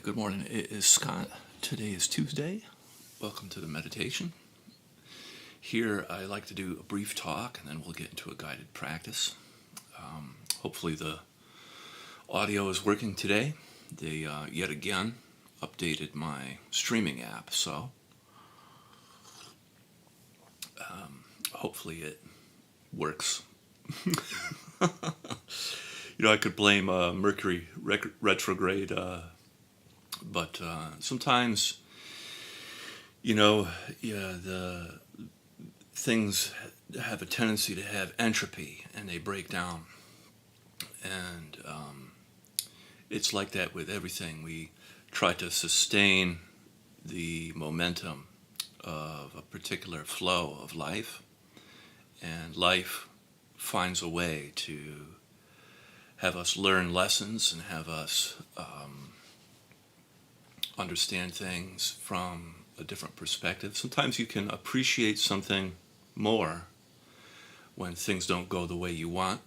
Good morning. It is Scott. Today is Tuesday. Welcome to the meditation. Here I like to do a brief talk and then we'll get into a guided practice. Hopefully the audio is working today. They yet again updated my streaming app, so hopefully it works. I could blame Mercury retrograde, but sometimes, the things have a tendency to have entropy and they break down. And it's like that with everything. We try to sustain the momentum of a particular flow of life, and life finds a way to have us learn lessons and have us understand things from a different perspective. Sometimes you can appreciate something more when things don't go the way you want,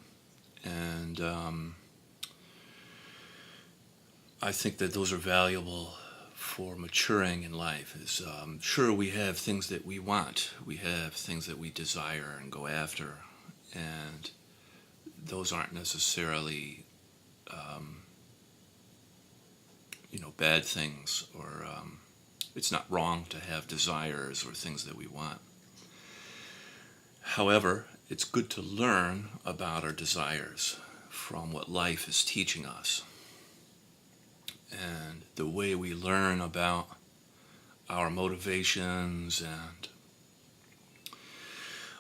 and I think that those are valuable for maturing in life. Sure, we have things that we want, we have things that we desire and go after, and those aren't necessarily bad things, or it's not wrong to have desires or things that we want. However, it's good to learn about our desires from what life is teaching us. And the way we learn about our motivations and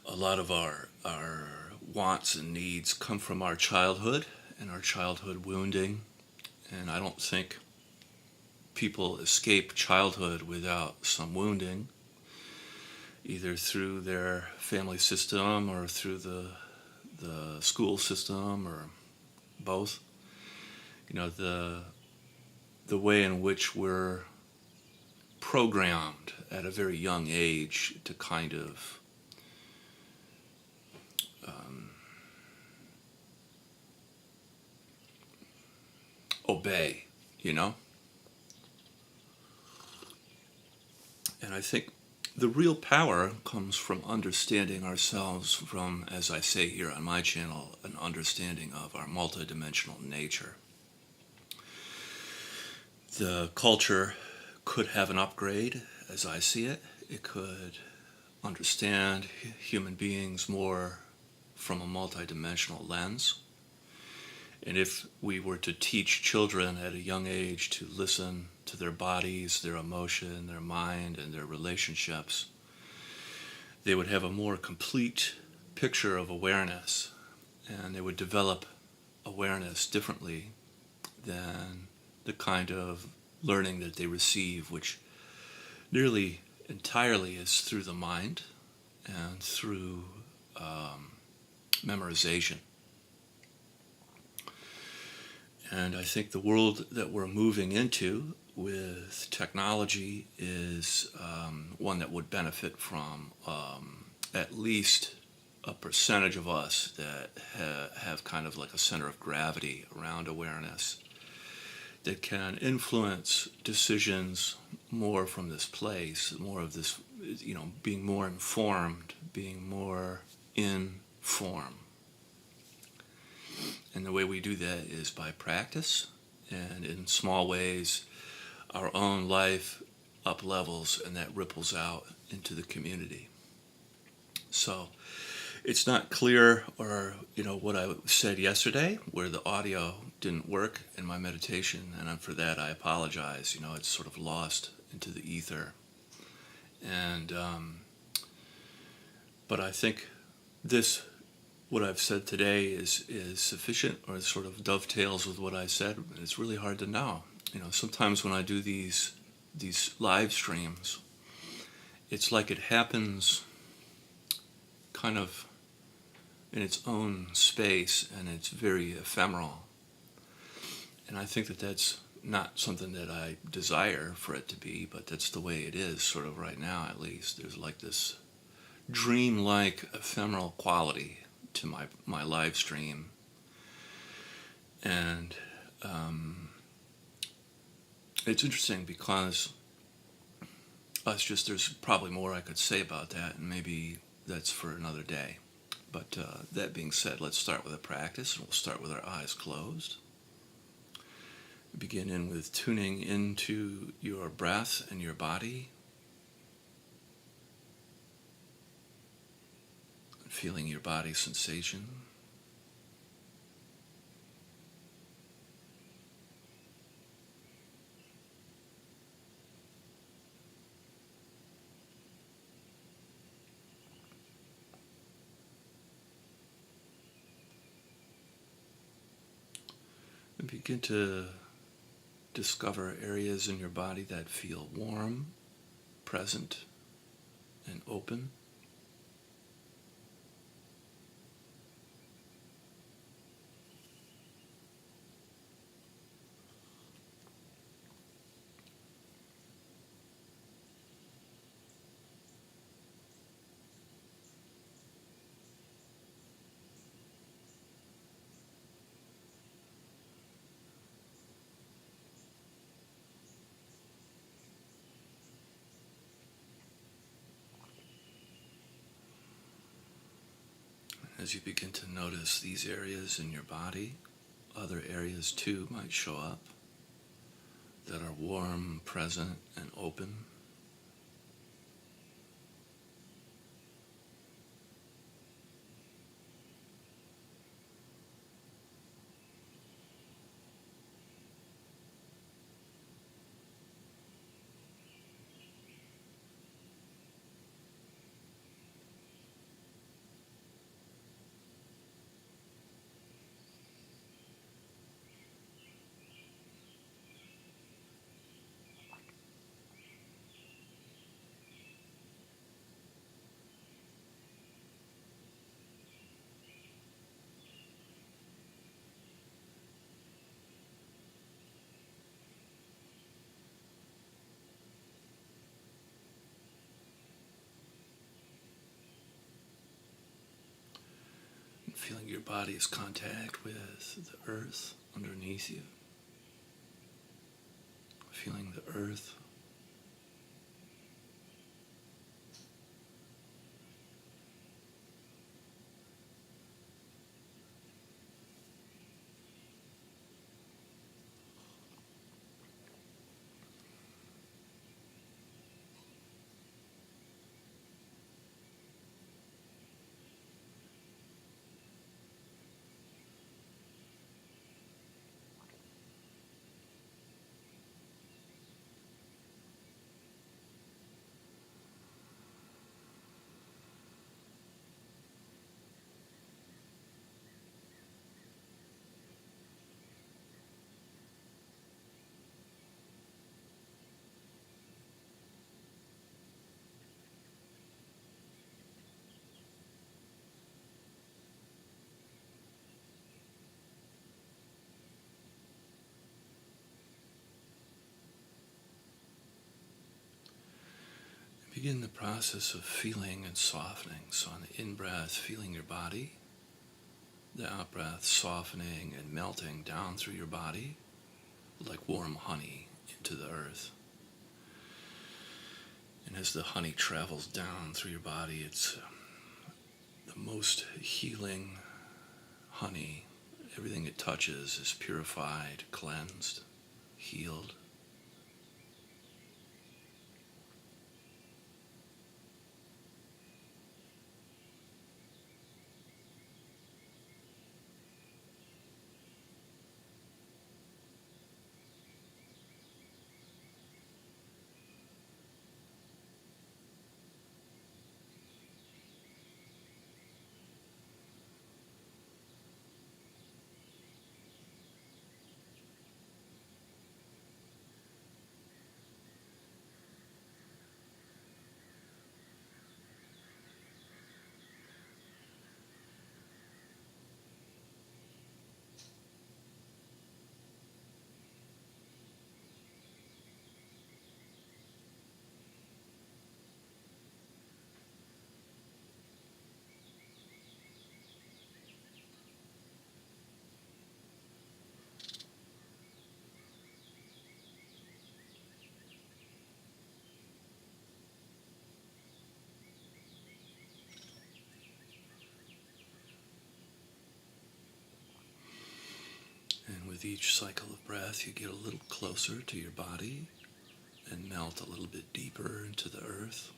a lot of our wants and needs come from our childhood and our childhood wounding. And I don't think people escape childhood without some wounding, either through their family system or through the school system, or both. The way in which we're programmed at a very young age to kind of obey, And I think the real power comes from understanding ourselves, from, as I say here on my channel, an understanding of our multidimensional nature. The culture could have an upgrade, as I see it. It could understand human beings more from a multidimensional lens. And if we were to teach children at a young age to listen to their bodies, their emotion, their mind, and their relationships, they would have a more complete picture of awareness, and they would develop awareness differently than the kind of learning that they receive, which nearly entirely is through the mind and through memorization. And I think the world that we're moving into with technology is one that would benefit from at least a percentage of us that have kind of like a center of gravity around awareness, that can influence decisions more from this place, more of this, being more informed, being more in form. And the way we do that is by practice, and in small ways our own life up levels, and that ripples out into the community. So it's not clear, or what I said yesterday where the audio didn't work in my meditation, and for that I apologize. It's sort of lost into the ether. And but I think what I've said today is sufficient, or it sort of dovetails with what I said. It's really hard to know. Sometimes when I do these live streams, it's like it happens kind of in its own space, and it's very ephemeral. And I think that that's not something that I desire for it to be, but that's the way it is, sort of right now at least. There's like this dream-like ephemeral quality to my live stream, and It's interesting because there's probably more I could say about that, and maybe that's for another day. But that being said, let's start with a practice, and we'll start with our eyes closed. Begin in with tuning into your breath and your body, feeling your body sensation. And begin to discover areas in your body that feel warm, present, and open. As you begin to notice these areas in your body, other areas too might show up that are warm, present, and open. Feeling your body's contact with the earth underneath you. Feeling the earth. Begin the process of feeling and softening. So on the in-breath, feeling your body. The out-breath, softening and melting down through your body like warm honey into the earth. And as the honey travels down through your body, it's the most healing honey. Everything it touches is purified, cleansed, healed. each cycle of breath, you get a little closer to your body and melt a little bit deeper into the earth.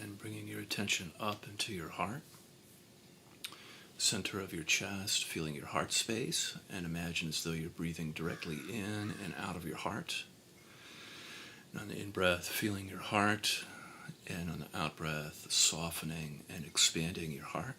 And bringing your attention up into your heart, center of your chest, feeling your heart space, and imagine as though you're breathing directly in and out of your heart. And on the in-breath, feeling your heart, and on the out-breath, softening and expanding your heart.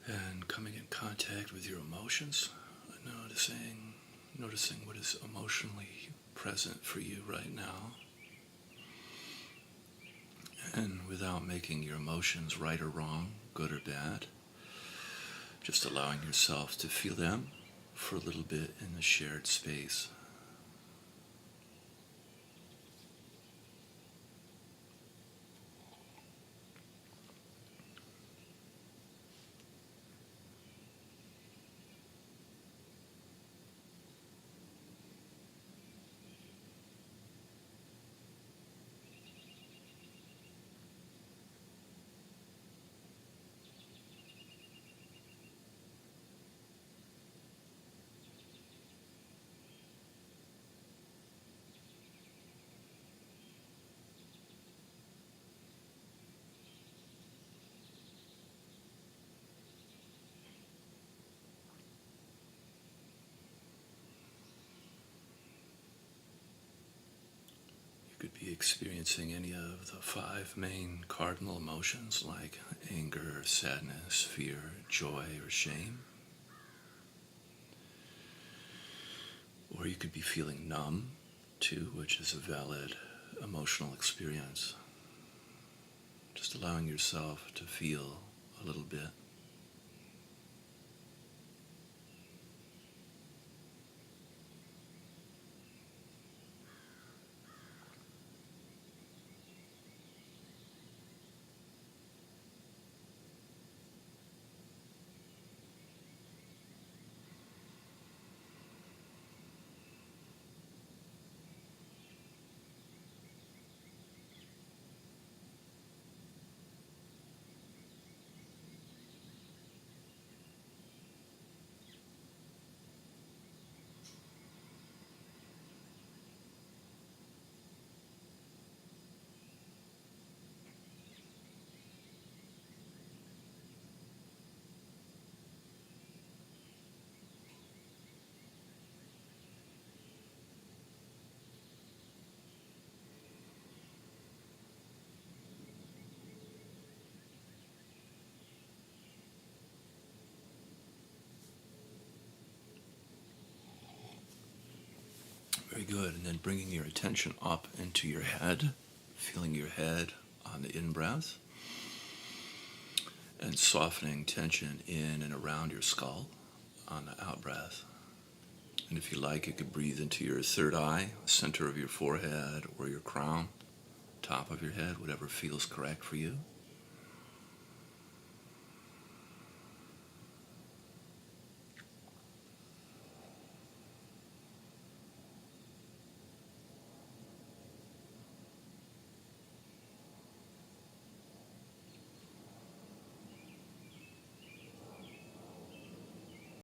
And coming in contact with your emotions, noticing what is emotionally present for you right now. And without making your emotions right or wrong, good or bad, just allowing yourself to feel them for a little bit in the shared space. You could be experiencing any of the 5 main cardinal emotions like anger, sadness, fear, joy, or shame. Or you could be feeling numb too, which is a valid emotional experience. Just allowing yourself to feel a little bit. Very good. And then bringing your attention up into your head, feeling your head on the in-breath, and softening tension in and around your skull on the out-breath. And if you like, you could breathe into your third eye, center of your forehead, or your crown, top of your head, whatever feels correct for you.